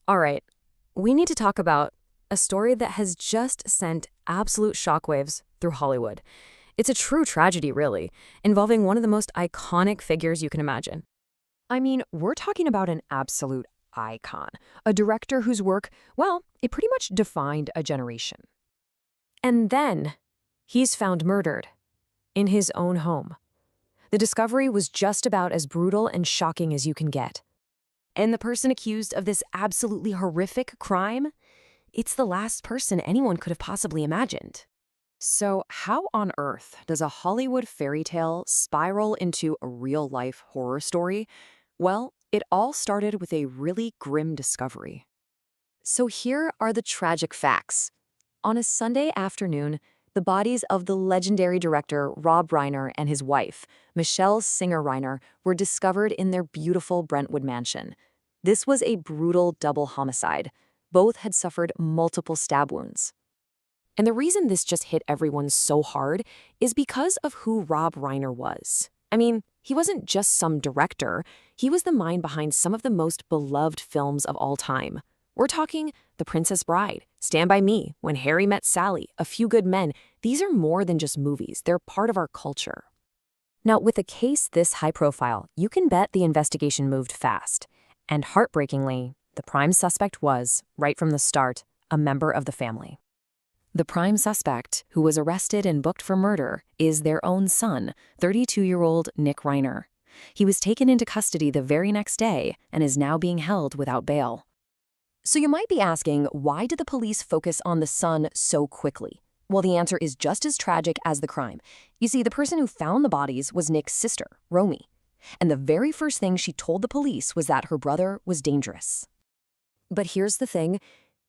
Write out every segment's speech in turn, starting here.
All right, we need to talk about a story that has just sent absolute shockwaves through Hollywood. It's a true tragedy, really, involving one of the most iconic figures you can imagine. I mean, we're talking about an absolute icon, a director whose work, well, it pretty much defined a generation. And then he's found murdered in his own home. The discovery was just about as brutal and shocking as you can get. And the person accused of this absolutely horrific crime, it's the last person anyone could have possibly imagined. So, how on earth does a Hollywood fairy tale spiral into a real-life horror story? Well, it all started with a really grim discovery. So here are the tragic facts. On a Sunday afternoon, the bodies of the legendary director Rob Reiner and his wife, Michele Singer Reiner, were discovered in their beautiful Brentwood mansion. This was a brutal double homicide. Both had suffered multiple stab wounds. And the reason this just hit everyone so hard is because of who Rob Reiner was. I mean, he wasn't just some director. He was the mind behind some of the most beloved films of all time. We're talking The Princess Bride, Stand By Me, When Harry Met Sally, A Few Good Men. These are more than just movies. They're part of our culture. Now, with a case this high profile, you can bet the investigation moved fast. And heartbreakingly, the prime suspect was, right from the start, a member of the family. The prime suspect, who was arrested and booked for murder, is their own son, 32-year-old Nick Reiner. He was taken into custody the very next day and is now being held without bail. So you might be asking, why did the police focus on the son so quickly? Well, the answer is just as tragic as the crime. You see, the person who found the bodies was Nick's sister, Romy. And the very first thing she told the police was that her brother was dangerous. But here's the thing,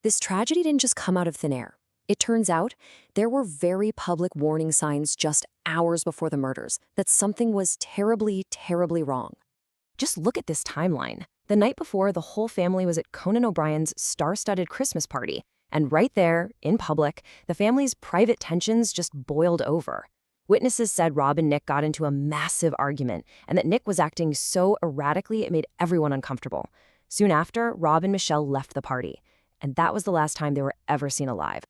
this tragedy didn't just come out of thin air. It turns out there were very public warning signs just hours before the murders that something was terribly, terribly wrong. Just look at this timeline. The night before, the whole family was at Conan O'Brien's star-studded Christmas party, and right there, in public, the family's private tensions just boiled over. Witnesses said Rob and Nick got into a massive argument, and that Nick was acting so erratically it made everyone uncomfortable. Soon after, Rob and Michele left the party, and that was the last time they were ever seen alive.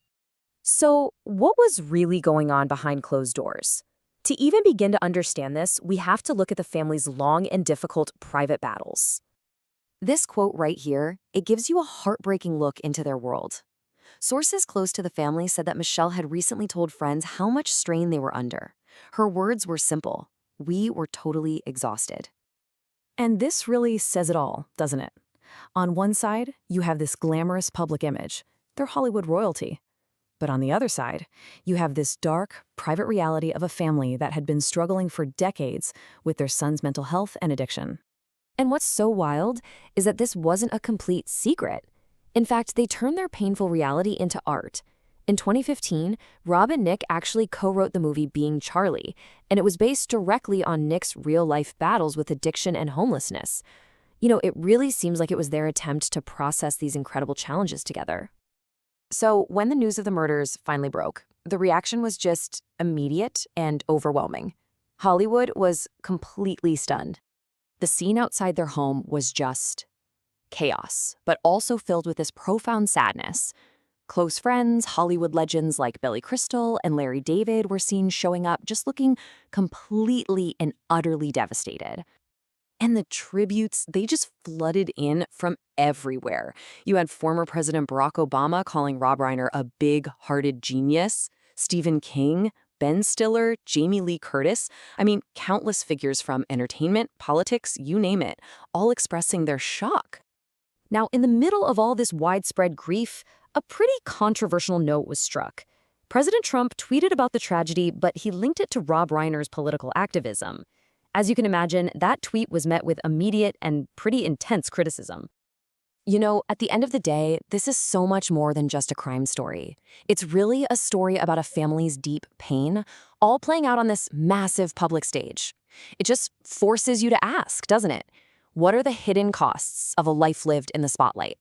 So, what was really going on behind closed doors? To even begin to understand this, we have to look at the family's long and difficult private battles. This quote right here, it gives you a heartbreaking look into their world. Sources close to the family said that Michele had recently told friends how much strain they were under. Her words were simple: "We were totally exhausted." And this really says it all, doesn't it? On one side, you have this glamorous public image. They're Hollywood royalty. But on the other side, you have this dark, private reality of a family that had been struggling for decades with their son's mental health and addiction. And what's so wild is that this wasn't a complete secret. In fact, they turned their painful reality into art. In 2015, Rob and Nick actually co-wrote the movie Being Charlie, and it was based directly on Nick's real-life battles with addiction and homelessness. You know, it really seems like it was their attempt to process these incredible challenges together. So when the news of the murders finally broke, the reaction was just immediate and overwhelming. Hollywood was completely stunned. The scene outside their home was just chaos, but also filled with this profound sadness. Close friends, Hollywood legends like Billy Crystal and Larry David were seen showing up just looking completely and utterly devastated. And the tributes, they just flooded in from everywhere. You had former President Barack Obama calling Rob Reiner a big-hearted genius, Stephen King, Ben Stiller, Jamie Lee Curtis. I mean, countless figures from entertainment, politics, you name it, all expressing their shock. Now, in the middle of all this widespread grief, a pretty controversial note was struck. President Trump tweeted about the tragedy, but he linked it to Rob Reiner's political activism. As you can imagine, that tweet was met with immediate and pretty intense criticism. You know, at the end of the day, this is so much more than just a crime story. It's really a story about a family's deep pain, all playing out on this massive public stage. It just forces you to ask, doesn't it? What are the hidden costs of a life lived in the spotlight?